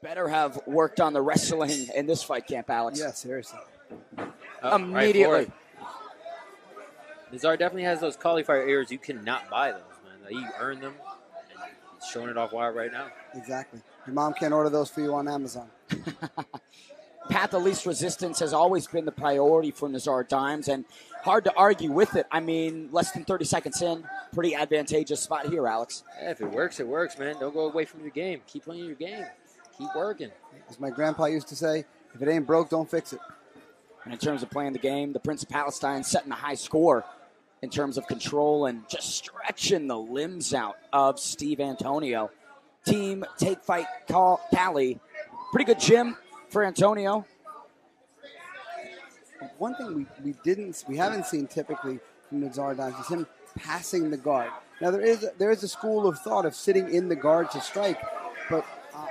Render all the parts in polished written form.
Better have worked on the wrestling in this fight camp, Alex. Yeah, seriously. Immediately. Right, Nezzar definitely has those cauliflower ears. You cannot buy those, man. You earn them, and he's showing it off wire right now. Exactly. Your mom can't order those for you on Amazon. Path of least resistance has always been the priority for Nezzar Dimes, and hard to argue with it. I mean, less than 30 seconds in, pretty advantageous spot here, Alex. Yeah, if it works, man. Don't go away from your game. Keep playing your game. Keep working. As my grandpa used to say, if it ain't broke, don't fix it. And in terms of playing the game, the Prince of Palestine setting a high score in terms of control and just stretching the limbs out of Steve Antonio. Team take fight tally. Pretty good gym for Antonio. One thing we haven't seen typically from Nezzar Dimes is him passing the guard. Now there is a school of thought of sitting in the guard to strike, but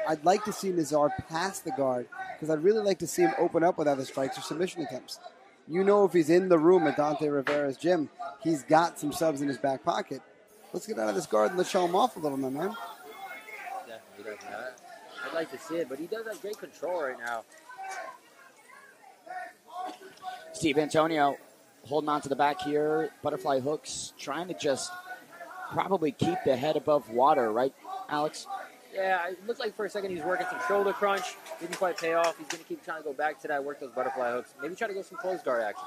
I'd like to see Nezzar pass the guard because I'd really like to see him open up with other strikes or submission attempts. You know, if he's in the room at Dante Rivera's gym, he's got some subs in his back pocket. Let's get out of this guard and let's show him off a little, man. Definitely. I'd like to see it, but he does have great control right now. Steve Antonio holding on to the back here. Butterfly hooks, trying to just probably keep the head above water, right, Alex? Yeah, it looked like for a second he was working some shoulder crunch. Didn't quite pay off. He's going to keep trying to go back to that, work those butterfly hooks. Maybe try to go some closed guard action.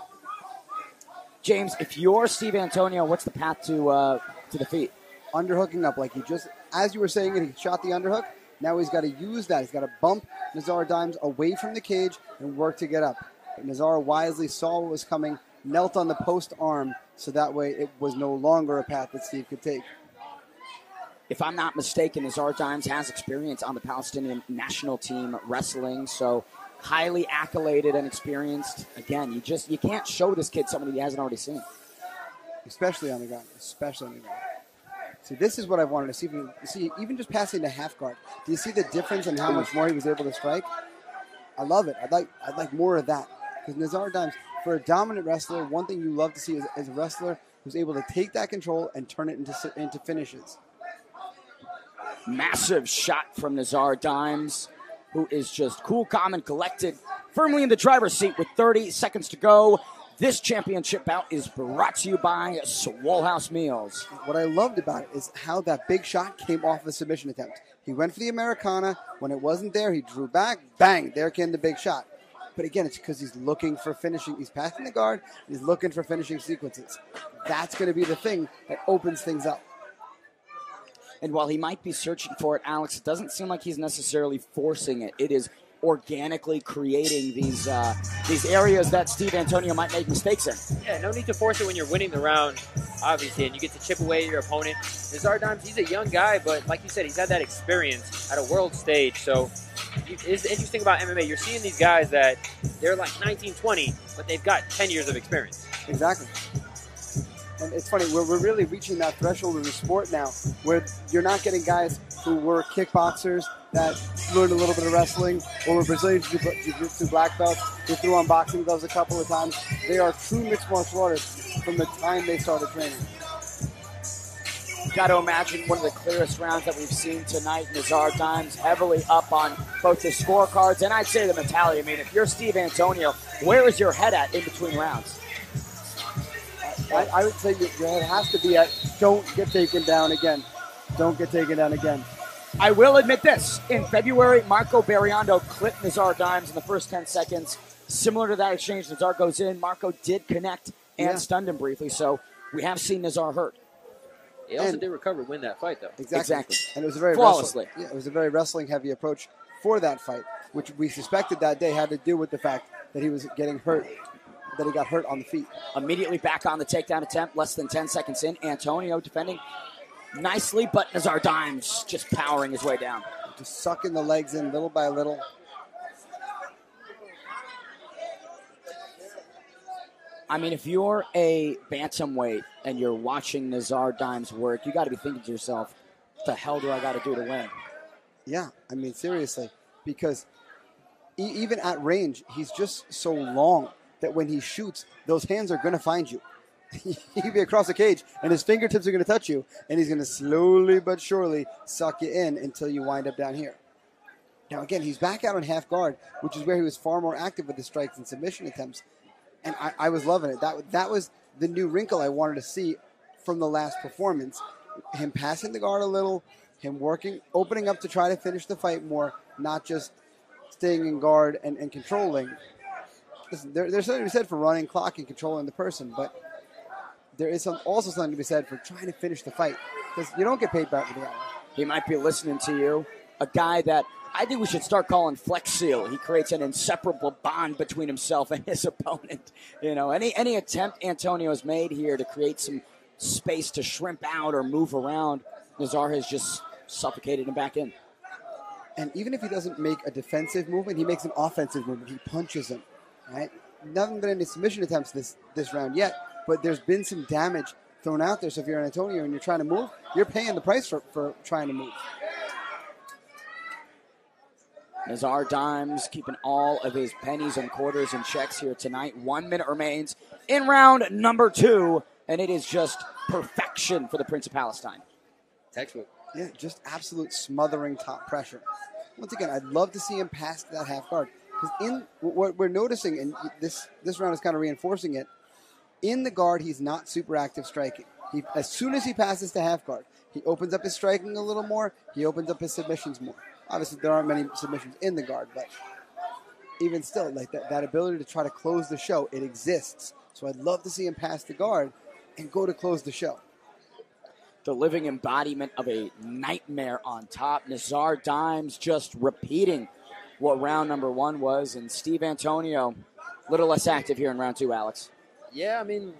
James, if you're Steve Antonio, what's the path to defeat? Underhooking up, like he just, as you were saying, he shot the underhook. Now he's got to use that. He's got to bump Nezzar Dimes away from the cage and work to get up. But Nezzar wisely saw what was coming, knelt on the post arm, so that way it was no longer a path that Steve could take. If I'm not mistaken, Nezzar Dimes has experience on the Palestinian national team wrestling, so highly accoladed and experienced. Again, you can't show this kid somebody he hasn't already seen. Especially on the ground. See, this is what I wanted to see. Even just passing the half guard. Do you see the difference in how much more he was able to strike? I love it. I'd like more of that. Because Nezzar Dimes, for a dominant wrestler, one thing you love to see is a wrestler who's able to take that control and turn it into finishes. Massive shot from Nezzar Dimes, who is just cool, calm, and collected, firmly in the driver's seat with 30 seconds to go. This championship bout is brought to you by Swole House Meals. What I loved about it is how that big shot came off a submission attempt. He went for the Americana. When it wasn't there, he drew back. Bang! There came the big shot. But again, it's because he's looking for finishing. He's passing the guard. He's looking for finishing sequences. That's going to be the thing that opens things up. And while he might be searching for it, Alex, it doesn't seem like he's necessarily forcing it. It is organically creating these areas that Steve Antonio might make mistakes in. Yeah, no need to force it when you're winning the round, obviously, and you get to chip away at your opponent. Nezzar Dimes, he's a young guy, but like you said, he's had that experience at a world stage. So it's interesting about MMA. You're seeing these guys that they're like 19, 20, but they've got 10 years of experience. Exactly. And it's funny, we're really reaching that threshold in the sport now where you're not getting guys who were kickboxers that learned a little bit of wrestling or were Brazilian Jiu-Jitsu black belts who threw on boxing gloves a couple of times. They are true mixed martial artists from the time they started training. Got to imagine one of the clearest rounds that we've seen tonight. Nezzar Dimes heavily up on both the scorecards and I'd say the mentality. I mean, if you're Steve Antonio, where is your head at in between rounds? I would say your head has to be at don't get taken down again. Don't get taken down again. I will admit this. In February, Marco Barriondo clipped Nezzar Dimes in the first 10 seconds. Similar to that exchange, Nezzar goes in. Marco did connect and stunned him briefly, so we have seen Nezzar hurt. He also did recover, win that fight, though. Exactly. And it was a very flawlessly. It was a very wrestling-heavy approach for that fight, which we suspected that day had to do with the fact that he was getting hurt, that he got hurt on the feet. Immediately back on the takedown attempt, less than 10 seconds in. Antonio defending nicely, but Nezzar Dimes just powering his way down. Just sucking the legs in little by little. I mean, if you're a bantamweight and you're watching Nezzar Dimes work, you got to be thinking to yourself, what the hell do I got to do to win? Yeah, I mean, seriously, because even at range, he's just so long that when he shoots, those hands are going to find you. He could be across the cage, and his fingertips are going to touch you, and he's going to slowly but surely suck you in until you wind up down here. Now, again, he's back out on half guard, which is where he was far more active with his strikes and submission attempts. And I was loving it. That was the new wrinkle I wanted to see from the last performance. Him passing the guard a little, him working, opening up to try to finish the fight more, not just staying in guard and controlling. Listen, there's something to be said for running clock and controlling the person, but there is also something to be said for trying to finish the fight, because you don't get paid back for the hour. He might be listening to you. A guy that I think we should start calling Flex Seal. He creates an inseparable bond between himself and his opponent. Any attempt Antonio has made here to create some space to shrimp out or move around, Nezzar has just suffocated him back in. And even if he doesn't make a defensive movement, he makes an offensive movement. He punches him, right? Nothing but any submission attempts this round yet, but there's been some damage thrown out there. So if you're Antonio and you're trying to move, you're paying the price for trying to move. Nezzar Dimes keeping all of his pennies and quarters and checks here tonight. 1 minute remains in round number 2, and it is just perfection for the Prince of Palestine. Textbook. Yeah, just absolute smothering top pressure. Once again, I'd love to see him pass that half guard. Because in what we're noticing, and this round is kind of reinforcing it, in the guard, he's not super active striking. As soon as he passes to half guard, he opens up his striking a little more. He opens up his submissions more. Obviously, there aren't many submissions in the guard, but even still, like that ability to try to close the show, it exists. So I'd love to see him pass the guard and go to close the show. The living embodiment of a nightmare on top. Nezzar Dimes just repeating what round number 1 was, and Steve Antonio, a little less active here in round 2, Alex. Yeah, I mean,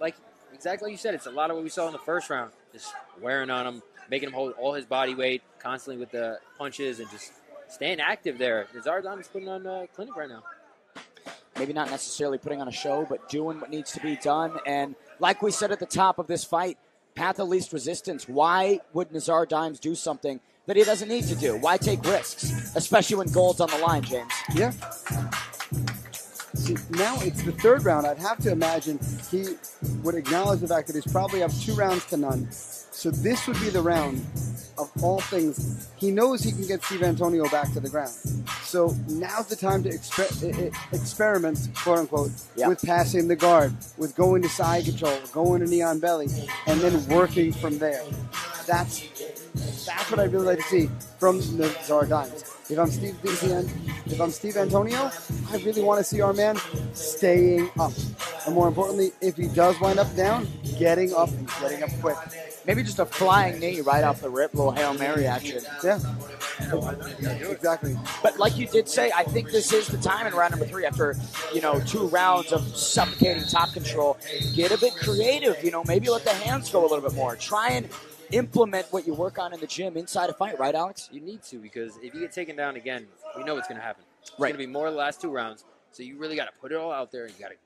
exactly like you said, it's a lot of what we saw in the first round. Just wearing on him, making him hold all his body weight constantly with the punches and just staying active there. Nezzar Dimes putting on a clinic right now. Maybe not necessarily putting on a show, but doing what needs to be done. And like we said at the top of this fight, path of least resistance. Why would Nezzar Dimes do something that he doesn't need to do? Why take risks, especially when gold's on the line, James? Yeah. See, now it's the 3rd round. I'd have to imagine he would acknowledge the fact that he's probably up 2 rounds to none. So this would be the round of all things. He knows he can get Steve Antonio back to the ground. So now's the time to experiment, quote unquote, with passing the guard, with going to side control, going to knee on belly, and then working from there. That's what I really like to see from Nezzar Dimes. If I'm Steve Antonio, I really want to see our man staying up. And more importantly, if he does wind up down, getting up and getting up quick. Maybe just a flying knee right off the rip, little Hail Mary action. Yeah. Exactly. But like you did say, I think this is the time in round number 3 after, 2 rounds of suffocating top control. Get a bit creative, maybe let the hands go a little bit more. Try and implement what you work on in the gym inside a fight, right, Alex? You need to, because if you get taken down again, we know what's going to happen. It's right. going to be more the last 2 rounds, so you really got to put it all out there and you got to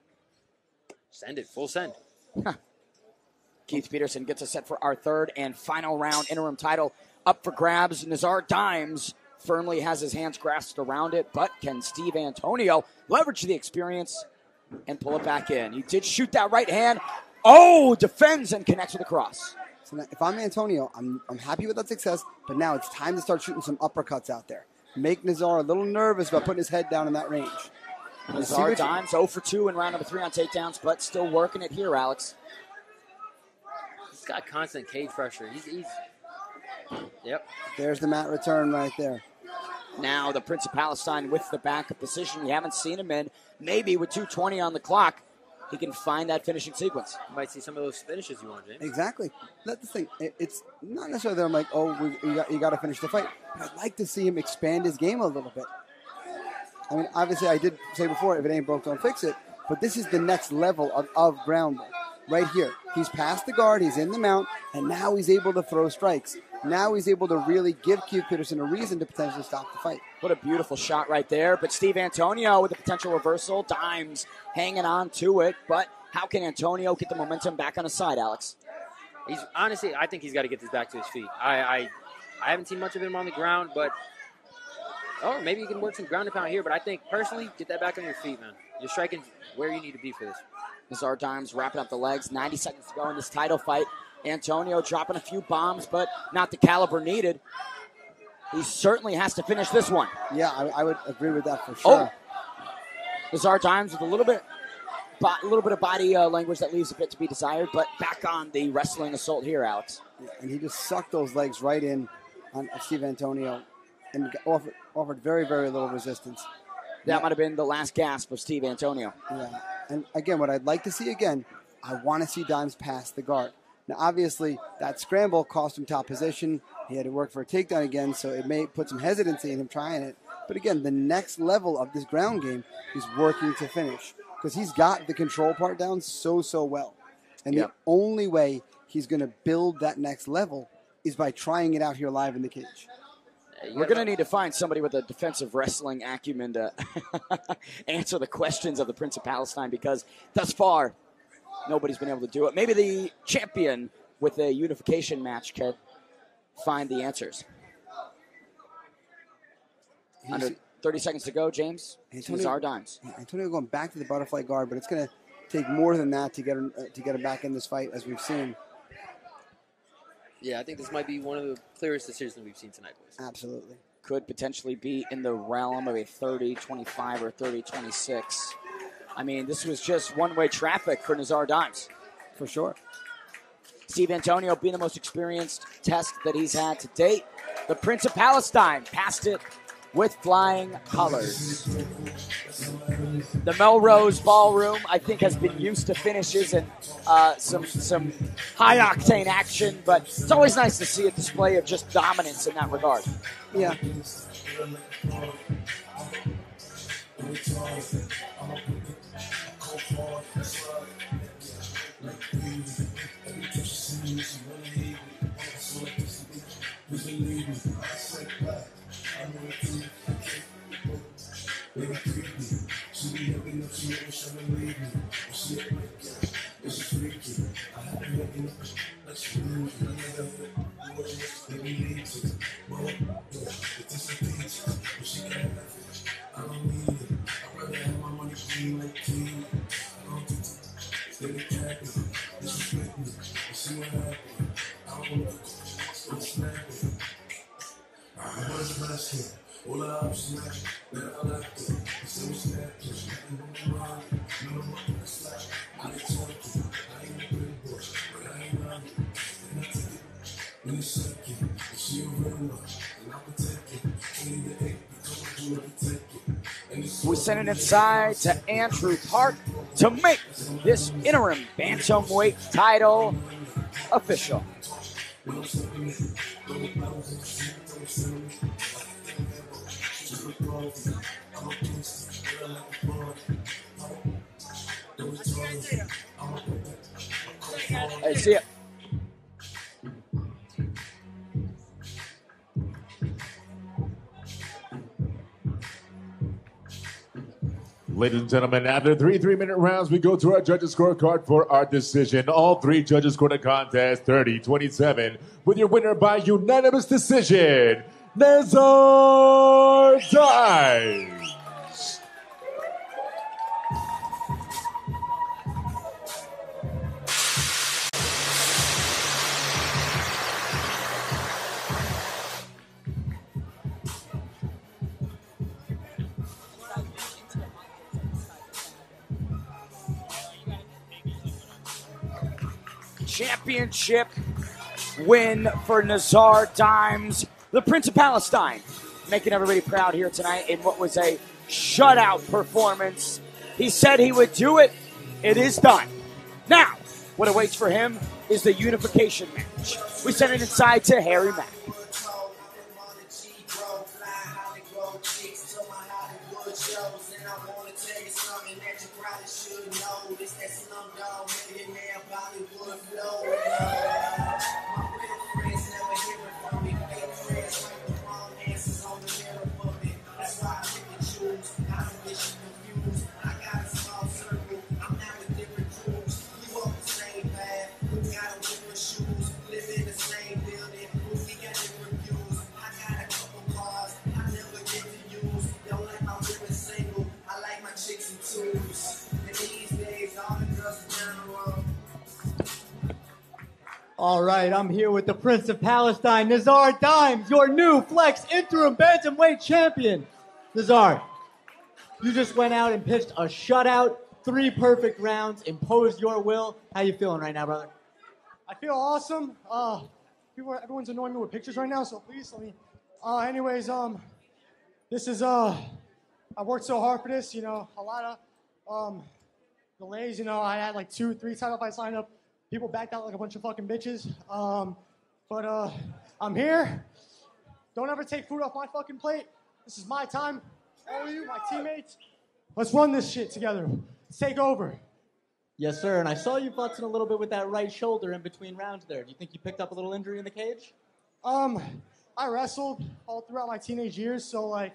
send it, full send. Huh. Keith Peterson gets us set for our 3rd and final round. Interim title up for grabs. Nezzar Dimes firmly has his hands grasped around it, but can Steve Antonio leverage the experience and pull it back in? He did shoot that right hand. Oh, defends and connects with a cross. So now, if I'm Antonio, I'm happy with that success, but now it's time to start shooting some uppercuts out there. Make Nezzar a little nervous about putting his head down in that range. Nezzar Dimes 0 for 2 in round number 3 on takedowns, but still working it here, Alex. He's got constant cage pressure. He's yep. There's the mat return right there. Now the Prince of Palestine with the backup position. You haven't seen him in. Maybe with 2:20 on the clock, he can find that finishing sequence. You might see some of those finishes you want, James. Exactly. That's the thing. It's not necessarily that I'm like, you got to finish the fight. But I'd like to see him expand his game a little bit. I mean, obviously, I did say before, if it ain't broke, don't fix it. But this is the next level of ground ball. Right here. He's past the guard, he's in the mount, and now he's able to throw strikes. Now he's able to really give Keith Peterson a reason to potentially stop the fight. What a beautiful shot right there. But Steve Antonio with a potential reversal. Dimes hanging on to it. But how can Antonio get the momentum back on his side, Alex? Honestly, I think he's got to get this back to his feet. I haven't seen much of him on the ground, but maybe you can work some ground and pound here. But I think, personally, get that back on your feet, man. You're striking where you need to be for this. Nezzar Dimes wrapping up the legs. 90 seconds to go in this title fight. Antonio dropping a few bombs, but not the caliber needed. He certainly has to finish this one. Yeah, I would agree with that for sure. Nezzar Dimes with a little bit of body language that leaves a bit to be desired, but back on the wrestling assault here, Alex. Yeah, and he just sucked those legs right in on Steve Antonio and offered very, very little resistance. That might have been the last gasp of Steve Antonio. Yeah, and again, what I'd like to see again, I want to see Dimes pass the guard. Now, obviously, that scramble cost him top position. He had to work for a takedown again, so it may put some hesitancy in him trying it. But again, the next level of this ground game is working to finish because he's got the control part down so well. And the only way he's going to build that next level is by trying it out here live in the cage. We're going to need to find somebody with a defensive wrestling acumen to answer the questions of the Prince of Palestine because thus far, nobody's been able to do it. Maybe the champion with a unification match can find the answers. Under 30 seconds to go, James. Nezzar Dimes. Antonio going back to the butterfly guard, but it's going to take more than that to get him back in this fight, as we've seen. Yeah, I think this might be one of the clearest decisions we've seen tonight, boys. Absolutely. Could potentially be in the realm of a 30-25 or 30-26. I mean, this was just one-way traffic for Nezzar Dimes. For sure. Steve Antonio being the most experienced test that he's had to date. The Prince of Palestine passed it with flying colors. The Melrose Ballroom, I think, has been used to finishes and some high-octane action, but it's always nice to see a display of just dominance in that regard. Yeah. We send it inside to Andrew Park to make this interim bantamweight title official. Hey, see ya. Ladies and gentlemen, after 3 3-minute rounds, we go to our judges' scorecard for our decision. All 3 judges scored a contest 30-27 with your winner by unanimous decision, Nezzar Dimes. Championship win for Nezzar Dimes, the Prince of Palestine, making everybody proud here tonight in what was a shutout performance. He said he would do it. It is done. Now, what awaits for him is the unification match. We send it inside to Harry Mack. All right, I'm here with the Prince of Palestine, Nezzar Dimes, your new Flex Interim Bantamweight Champion. Nezzar, you just went out and pitched a shutout, 3 perfect rounds, imposed your will. How you feeling right now, brother? I feel awesome. Everyone's annoying me with pictures right now, so please let me. This is I worked so hard for this. You know, a lot of delays. You know, I had like 2-3 title fights lined up. People backed out like a bunch of fucking bitches. But I'm here. Don't ever take food off my fucking plate. This is my time. All of you, my teammates. Let's run this shit together. Let's take over. Yes, sir, and I saw you futzing a little bit with that right shoulder in between rounds there. Do you think you picked up a little injury in the cage? I wrestled all throughout my teenage years, so like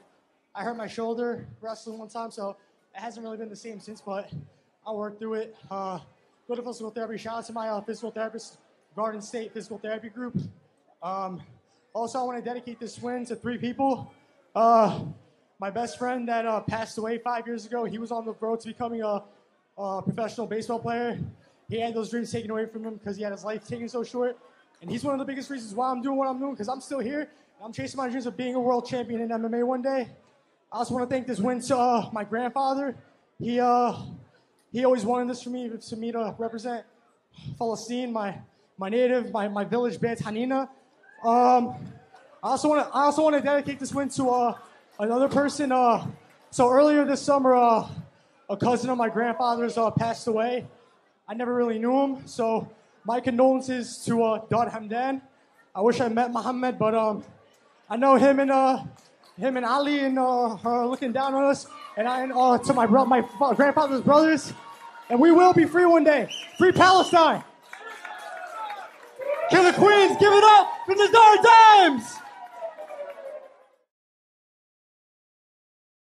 I hurt my shoulder wrestling one time, so it hasn't really been the same since, but I worked through it. Go to physical therapy. Shout out to my physical therapist, Garden State Physical Therapy Group. Also, I want to dedicate this win to 3 people. My best friend that passed away 5 years ago, he was on the road to becoming a professional baseball player. He had those dreams taken away from him because he had his life taken so short. And he's one of the biggest reasons why I'm doing what I'm doing, because I'm still here. I'm chasing my dreams of being a world champion in MMA one day. I also want to thank this win to my grandfather. He always wanted this for me to represent Palestine, my native, my village, Beit Hanina. I also want to dedicate this win to another person. So earlier this summer, a cousin of my grandfather's passed away. I never really knew him, so my condolences to Dad Hamdan. I wish I met Muhammad, but I know him and Ali and are looking down on us, and to my grandfather's brothers, and we will be free one day. Free Palestine. Killer Queens, give it up for Nezzar Dimes.